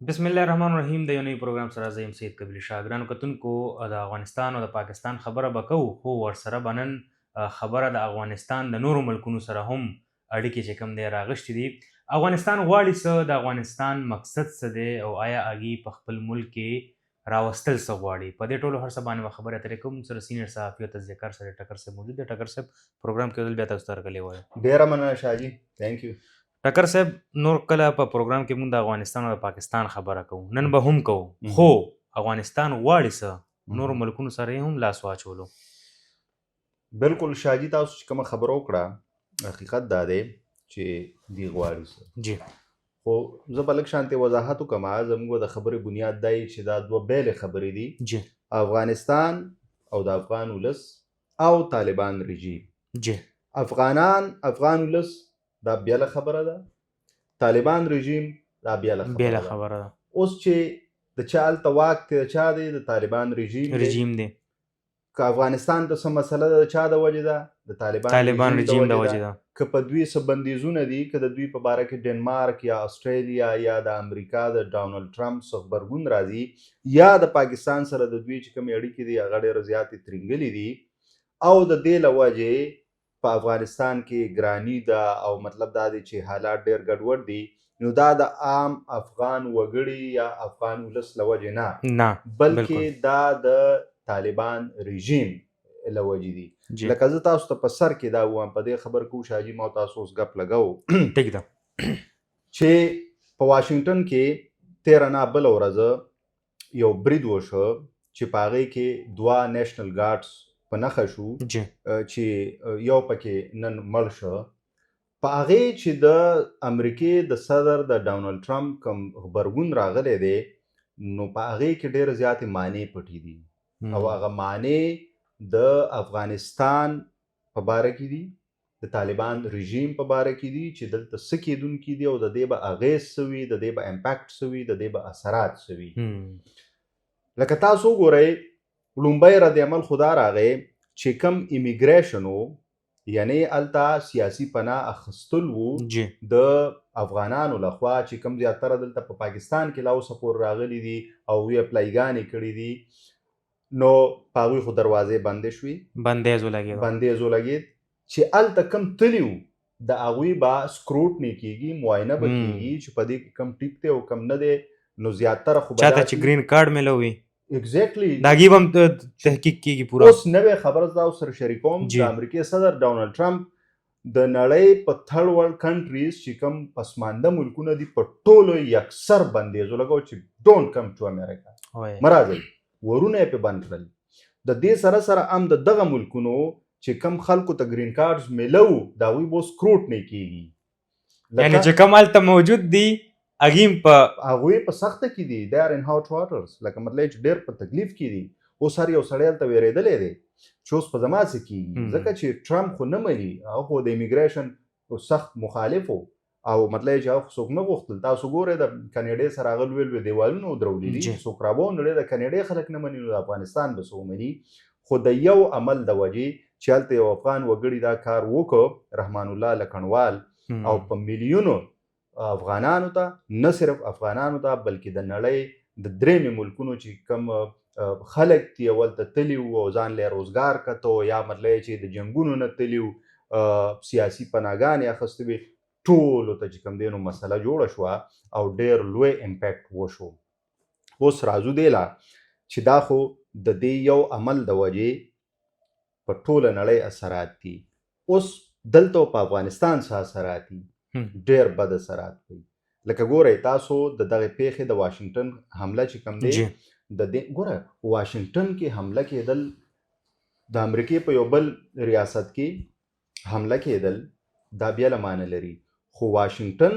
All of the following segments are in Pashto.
بسم الله الرحمن الرحیم د یو نوي پروګرام سره زه یم سید کبیر شاه. ګرانو کتونکو، د افغانستان او د پاکستان خبره به کوو، خو ورسره به نن خبره د افغانستان د نورو ملکونو سره هم اړیکې چې کوم دی راغښتې دي. افغانستان غواړي څه، د افغانستان مقصد څه دی، او آیا هغې په خپل ملک کې راوستل څه غواړي. په دې ټولو هر څه باندې به خبرې اترې کوو. موږ سره سینیئر صحافي او تجزیه کار سره ټکر صاحب موجود دی. ټکر صاحب، پروګرام کې یو ځل بیا تاسو ته هرکلی وایم. ډیره مننه شاهجي، تhank you. ټکر صاحب، نور کله په پروګرام کې موږ د افغانستان او د پاکستان خبره کوو، نن به هم کوو، خو افغانستان غواړي څه، نورو ملکونو سره یې هم لاس واچولو. بالکل شاهجي، تاسو چې کومه خبره وکړه حقیقت دا دی چې دی غواړي څه. جی، خو زه به لږ شانتې وضاحت وکړم. زموږ د خبرې بنیاد دا چې دا دوه بیلې خبرې دي. جی، افغانستان او د افغان ولس او طالبان رژیم. جی، افغان ولس دا بیله خبره ده، طالبان رژیم دا بیله خبره ده. اوس چې د چا هلته واک دی، د چا دی؟ د طالبان رژیم دی. که افغانستان ته څه مسله ده، د چا د وجې ده؟ د طالبان رژیم د وجې ده. که په دوی څه بندیزونه دي، که د دوی په باره کې ډنمارک یا استرالیا یا د امریکا د ډونالډ ټرمپ څخه غبرګون راځي، یا د پاکستان سره د دوی چې کومې اړیکې دي هغه ډېرې زیاتې ترینګلې دي، او د دې له وجې په افغانستان کې ګرانی ده، او مطلب دا دی چې حالات ډېر ګډوډ دي، نو دا د عام افغان وګړي یا افغان ولس له وجې نه، بلکې دا د طالبان رژیم له وجې دي. لکه زه تاسو ته په سر کې دا ووایم، په دې خبر کې شاهجي ما تاسو اوس ګپ لګوو ټیک ده چې په واشنګټن کې 13 نه بله ورځ یو برید وشو چې په هغې کې 2 نیشنل ګارډز په نښه شو، چې یو پکې نن مړ شو. په هغې چې د امریکې د صدر د ډونالډ ټرمپ کوم غبرګون راغلی دی، نو په هغې کې ډېرې زیاتې معنی پټې دي، او هغه معنی د افغانستان په باره کې دي، د طالبان رژیم په باره کې دي، چې دلته څه کېدونکي دي، او د دې به اغېز څه وي، د دې به امپیکټ څه وي، د دې به اثرات څه وي. لکه تاسو وګورئ، لومبی رد عمل خو دا راغی چې کوم امیګریشن و، یعنی هلته سیاسي پناه اخیستل و د افغانانو لخوا، چې کوم زیاتره دلته په پاکستان کې لا اوسه پورې راغلي دي او وی اپلایګانې کړي دي، نو په هغوی خو دروازې بندې شوې، بندیز ولګېد. چې هلته کم تلي وو د هغوی به سکروټني کېږي، معاینه به کېږي چې په دې کې کم ټیک دی او کم نه دی. نو زیاتره خو چاته چې ګرین کارډ میلوي، ایگزیکټلی دا هغې به هم تحقیق کېږي پوره. اوس نوې خبره زه تاسو سره شریکوم. د امریکې صدر ډونالډ ټرمپ د نړۍ په تھرډ ورلډ کنټریز چې کوم پسمانده ملکونه دي، په ټولو یکسر بندیز ولګو چې ډونټ کم ټو امریکا، مه راځئ، ورونه یې پې بند کړل. د دې سره سره هم د دغه ملکونو چې کم خلکو ته ګرین کارډز میلو، د هغوی به سکروټني کېږي، یعنې چې کوم هلته موجود دي هغوی په سخته کې دي، they are in hot waters. لکه مطلب چې ډېر په تکلیف کې دي. اوس هر یو سړی هلته وېرېدلی دی چې اوس په زما څه کېږي، ځکه چې ټرمپ خو نه مني، هغه خو د امیګریشن سخت مخالف و، او مطلب چې هغه څوک نه غوښتل. تاسو ګورئ د کانیډې سره هغه لوی لوی دیوالونه ودرولي دي، څوک رابوندړی د کانیډې خلک نه مني، نو د افغانستان به څه ومني. خو د یو عمل د وجې چې هلته یو افغان وګړي دا کار وکړ، رحمان الله لکنوال، او په میلیونو افغانانو ته، نه صرف افغانانو ته بلکې د نړۍ د درېیمې ملکونو چې کوم خلک دي ولته تلي وو او ځان له روزګار کته، یا مطلب چې د جنګونو نه تلي وو، سیاسي پناهګانې اخیستې وې، ټولو ته چې کوم دی نو مسله جوړه شوه او ډېر لوی امپیکټ وشو. اوس راځو دی لا چې دا خو د دې یو عمل د وجې په ټوله نړۍ اثرات دي. اوس دلته په افغانستان څه اثرات دي؟ ډېر بد اثرات کوي. لکه ګورئ تاسو د دغې پیښې د واشنګټن حمله چې کوم دی، د دې ګوره واشنګټن کې حمله کېدل، د امریکې په یو بل ریاست کې حمله کېدل، دا بیا له معنی لري. خو واشنګټن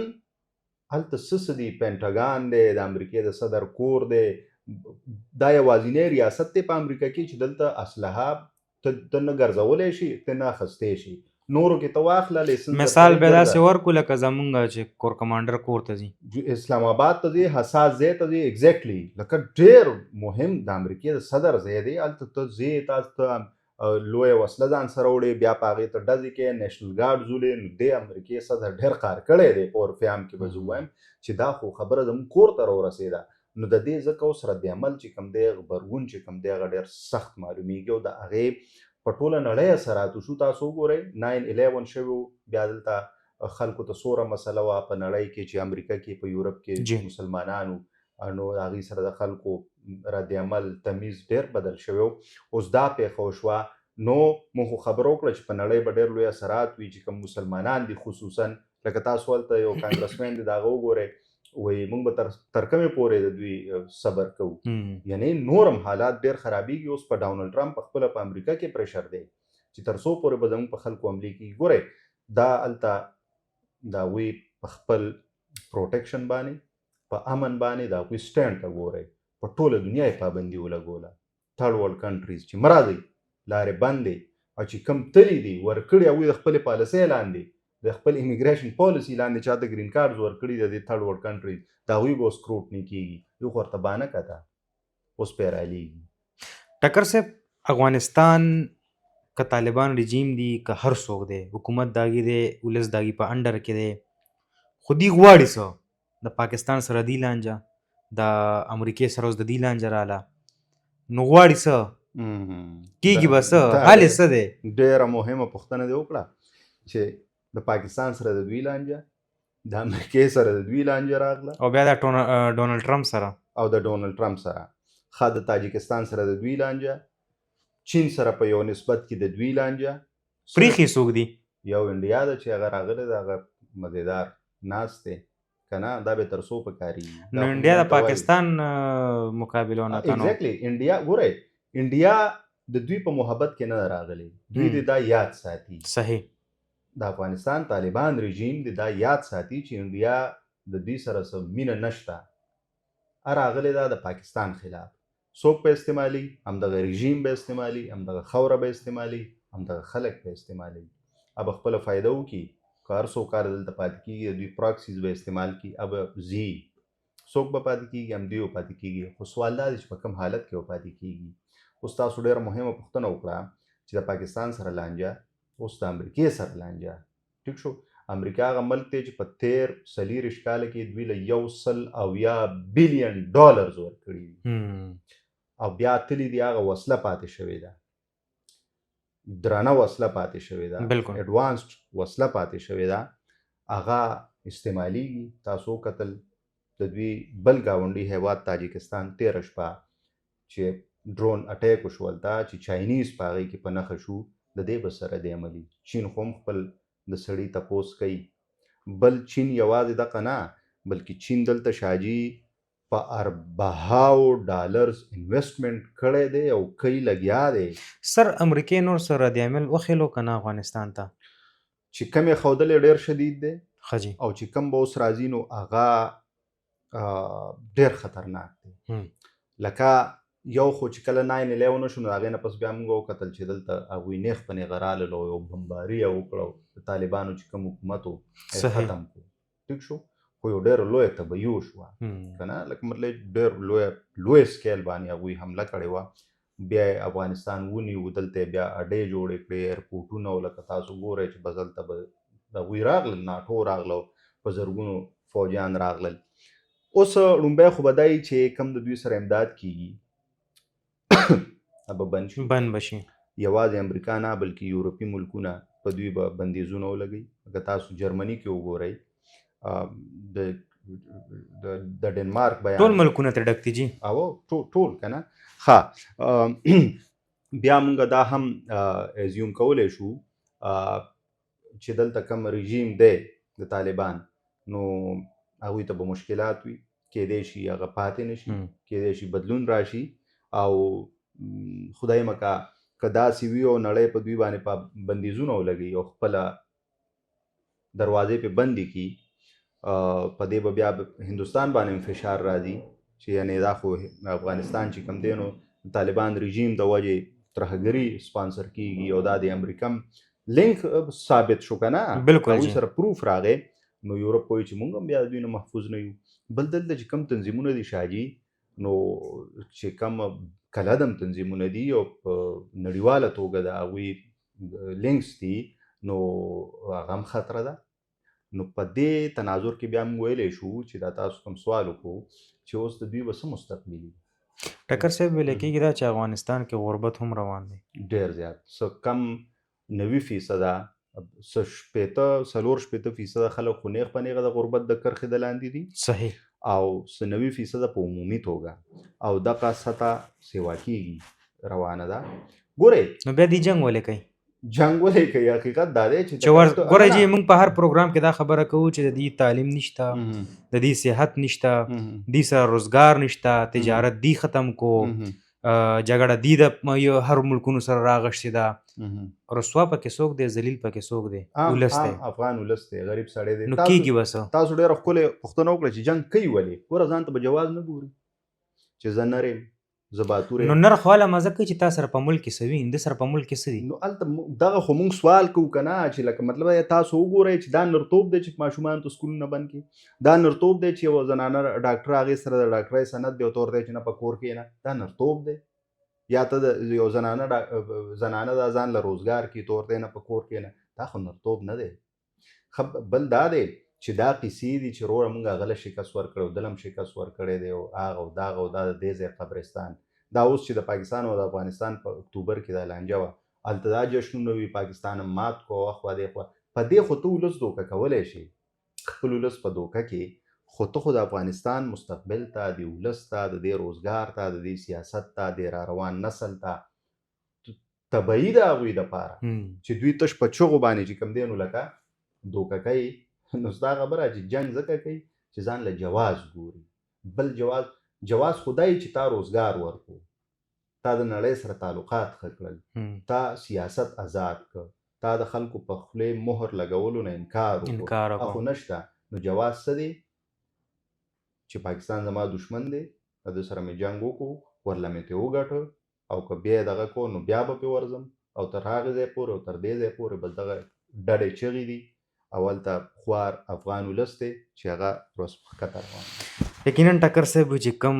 هلته څه دي؟ پینټاګان دی، د امریکې د صدر کور دی، دا یوازینی ریاست دی په امریکا کې چې دلته اسلحه ته نه ګرځولی شي، ته نه اخیستی شي. نورو کې ته واخله لیسنس. مثال به داسې ورکړو لکه زمونږ چې کور کمانډر کور ته ځي، اسلام آباد ته ځي، حساس ځای ته ځي، ایګزیکټلی لکه ډېر مهم د امریکې د صدر ځای دی، هلته ته ځې، تاسو ته لوی وسله ځان سره وړي بیا په هغې ته ډزې کوي نېشنل ګارډ ځولې نو دې امریکې صدر ډېر کار کړی دی په اورفیام کې به زه ووایم چې دا خو خبره زموږ کور ته راورسېده نو د دې ځکه اوس رد عمل چې کوم دی غبرګون چې کوم دی هغه ډېر سخت معلومیږي او د هغې په ټوله نړۍ اثراتو شو تاسو وګورئ 9/11 شوي بیا دلته خلکو ته څومره مسله وه په نړۍ کې چې امریکا کې په یورپ کې مسلمانانو نو هغې سره د خلکو رد عمل تمیز ډېر بدل شوی اوس دا پیښه وشوه نو موږ خو خبره وکړه چې په نړۍ به ډېر لوی اثرات وي چې کوم مسلمانان دي خصوصا لکه تاسو هلته یو کانګرسمین دی د هغه وګورئ وایي موږ به تر کومې پورې د دوی صبر کوو یعنې نورم حالات ډېر خرابېږي اوس په ډونالډ ټرمپ پخپله په امریکا کې پریشر دی چې تر څو پورې به زموږ په خلکو حملې کېږي ګورئ دا هلته د هغوی په خپل پروټیکشن باندې په امن باندې د هغوی سټینډ ته ګورئ په ټوله دنیا یې پابندي ولګوله تھرډ ورلډ کنټریز چې مه راځئ لارې بند دی او چې کوم تللي دي ورکړي هغوی د خپلې پالیسۍ لاندې د خپل امیګریشن پالیسي لاندې چاته ګرین کارډز ورکړي د دې تھرډ ورلډ کنټریز د هغوی به اوس سکروټني کېږي یو خو ورته بانه کته اوس پې رالېږي ټکر صاحب افغانستان که طالبان رژیم دی که هر څوک دی حکومت داغي دی ولس داغي په انډر کې دی خو دوی غواړي څه د پاکستان سره دی لانجه د امریکې سره اوس د دې لانجه راله نو غواړي څه کېږي به څه حال یې څه دی ډېره مهمه پوښتنه دې وکړه چې د پاکستان سره د دوی لانجه د امریکې سره د دوی لانجه راغله او بیا د ډونالډ ټرمپ سره او د ډونالډ ټرمپ سره ښه د تاجکستان سره د دوی لانجه چین سره په یو نسبت کې د دوی لانجه پریښي څوک دي یو انډیا ده چې هغه راغلی ده هغه مزیدار ناست دی که نه دا به تر څو په کارېږي نو انډیا د پاکستان مقابله نه کنو ایگزیکټلی انډیا ګورئ انډیا د دوی په محبت کې نه ده راغلی دوی د دا یاد ساتي صحیح د افغانستان طالبان رژیم د دا یاد ساتي چې انډیا د دوی سره څه مینه نشته راغلی ده د پاکستان خلاف څوک به استعمالي همدغه رژیم به استعمالي همدغه خوره به استعمالي همدغه خلک به استعمالي اب خپله فایده وکړي که هر څوک کار دلته پاتې کېږي د دوی پراکسیز به استعمال کړي اب زی څوک به پاتې کېږي هم دوی به پاتې کېږي خو سوال دا دی چې په کوم حالت کې به پاتې کېږي اوس تاسو ډېره مهمه پوښتنه وکړه چې د پاکستان سره لانجه اوس د امریکې سره لانجه ټیک شو امریکا هغه ملک دی چې په تېر 40 کاله کې دوی له $170 بلین ورکړي او بیا تللی دی هغه وسله پاتې شوې ده درانه وسله پاتې شوې ده اډوانسډ وسله پاتې شوې ده هغه استعمالیږي تاسو وکتل د دوی بل ګاونډي هیواد تاجکستان تېره شپه چې ډرون اټیک وشو هلته چې چاینیز په هغې کې په نښه شو د دې به سره دی عملي چین خو هم خپل د سړي تپوس کوي بل چین یوازې دغه نه بلکې چین دلته شاجي په $400 انویسټمنټ کړی دی او کوي لګیا دی سر امریکې نور سره رد عمل وخېلو که نه افغانستان ته چې کوم یې ښودلی ډېر شدید دی ښه جي او چې کوم به اوس راځي نو هغه ډېر خطرناک دی لکه یو خو چې کله 9/11 شو نو هغې نه پس بیا موږ وکتل چې دلته هغوی نیغ په نیغه راغلل او یو بمباري یې وکړه د طالبانو چې کوم حکومت و ختم کړو ټیک شو خو یو ډېره لویه تبعیو شوه که نه لکه مطلب ډېر لوی سکیل باندې هغوی حمله کړې وه بیا یې افغانستان ونیو دلته یې بیا اډې جوړې کړې ایرپورټونه او لکه تاسو ګورئ چې بس دلته به د هغوی راغلل ناټو راغله په زرګونو فوجیان راغلل اوس لومبی خو به دا یي چې کوم د دوی سره امداد کېږي به بند بشي یوازې امریکا نه بلکې یورپي ملکونه په دوی به بندیزونه ولګوي اگه تاسو جرمني کې وګورئ د ډنمارک بیان ټول ملکونه ترې ډک دي جي او ټول که نه ښه بیا موږ دا هم ایزیوم کولی شو چې دلته کوم رژیم دی د طالبان نو هغوی ته به مشکلات وي کېدی شي هغه پاتې نه شي کېدی شي بدلون راشي او خدای مکه که داسې وي او نړۍ په دوی باندې په بندیزونه ولګوي او خپله دروازې پې بندې کړي په دې به بیا هندوستان باندې فشار راځي چې یعنې دا خو افغانستان چې کوم دی نو طالبان رژیم د وجې ترهګري سپانسر کېږي او دا د امریکا لینک ثابت شو که نه هغوی سره پروف راغی نو یورپ وایي چې موږ هم بیا د دوی نه محفوظ نه یو بل دلته چې کوم تنظیمونه دي شاجي نو چې کوم کلدم تنظیمونه دي او په نړیواله توګه د هغوی لینکس دي، نو هغه هم خطره ده. نو په دې تناظر کې بیا موږ ویلی شو چې دا تاسو کوم سوال وکړو چې اوس د دوی به څه مستقبل وي. ټکر صاحب ویل کېږي دا چې افغانستان کې غربت هم روان دی. ډېر زیات، څه کم 90% څه 40-50% خلک خو نیغ په نیغه د غربت د کرښې د لاندې دي، صحیح. او څه 90% په عمومي توګه، او دغه سطح سیوا کېږي روانه ده. ګورئ نو بیا دې جنګ ولې کوي؟ جنګ ولې کوي؟ حقیقت دا دی چې ګورئ چې موږ په هر پروګرام کې دا خبره کوو چې د دې تعلیم نشته، د دې صحت نشته، دې سره روزګار نشته، تجارت دی ختم کو، جګړه دی د هر ملکونو سره راغشتې ده، رسوا پکې څوک دی، ذلیل پکې څوک دی؟ ولس دی، افغان ولس دی، غریب سړی دی. نو کېږي به څه؟ تاسو ډېره ښکلې پوښتنه وکړه چې جنګ کوي ولې. ګوره ځان ته به جواز نه ګوري چې زه نر یم، زه باتور یم. نو نر خو هله مزه کوي چې تا سره په ملک کې څه وي، د سره په ملک کې څه دي؟ نو هلته دغه خو موږ سوال کوو که نه، چې لکه مطلب تاسو وګورئ چې دا نرتوب دی چې ماشومانو ته سکولونه بند کړي، دا نرتوب دی چې یوه زنانه ډاکټر هغې سره د ډاکټرۍ سند دی او ته ورته چې نه په کور کښېنه، دا نرتوب دی. یا ته د یو زنانه دا ځان له روزګار کړي، ته ورته نه په کور کښېنه، دا خو نرتوب نه دی. بل دا دی چې دا قیسې دي چې وروره موږ هغه له شکست ورکړی او دله هم شکست ورکړی دی، او هغه او دغه او دا د دې ځای قبرستان. دا اوس چې د پاکستان او د افغانستان په اکتوبر کې دا لانجه وه، هلته دا جشنونه وي، پاکستان هم مات کو اخوا دېخوا. په دې خو ته ولس دوکه کولی شي، خپل ولس په دوکه کې، خو ته خو د افغانستان مستقبل ته، د ولس ته، د دې روزګار ته، د دې سیاست ته، د را روان نسل ته طبیعي د هغوی دپاره چې دوی تش په چغو باندې چې کوم دی نو لکه دوکه کوي. نو ستا خبره چې جنګ ځکه کوي چې ځان له جواز ګوري. بل جواز خدای چې تا روزګار ورکو، تا د نړۍ سره تعلقات ښه کړل، تا سیاست آزاد کړ، تا د خلکو په خولې مهر لګولو نه انکار وکړو، اخو نشته. نو جواز څه دی؟ چې پاکستان زما دشمن دی، د سره مې جنګ وکړو، ورله مې ترې وګټه، او که بیا یې دغه کو نو بیا به پرې ورځم، او تر هغې ځای پورې او تر دې ځای پورې بس دغه ډډې چغې دي، او هلته خوار افغان ولس دی چې هغه روز په ښکته روان دی. یقینا ټکر صاحب چې کوم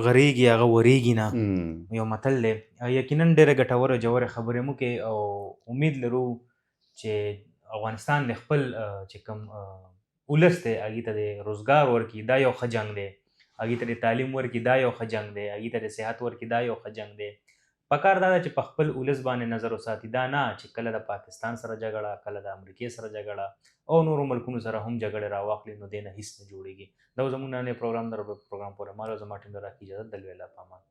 غریږي هغه وریږي نه، یو متل دی. یقینا ډېره ګټوره ژورې خبرې مو کوي، او امید لرو چې افغانستان د خپل چې کوم ولس دی هغې ته د روزګار ورکړي، دا یو ښه جنګ دی. هغې ته د تعلیم ورکړي، دا یو ښه جنګ دی. هغې ته د صحت ورکړي، دا یو ښه جنګ دی. پکار دا ده چې په خپل ولس باندې نظر وساتي، دا نه چې کله د پاکستان سره جګړه، کله د امریکې سره جګړه او نورو ملکونو سره هم جګړې راواخلي، نو دې نه هیڅ نه جوړېږي. دا زموږ نننی پروګرام در پروګرام پورې مال او زما ټیم ته راکړي اجازه. د لوی الله په امان.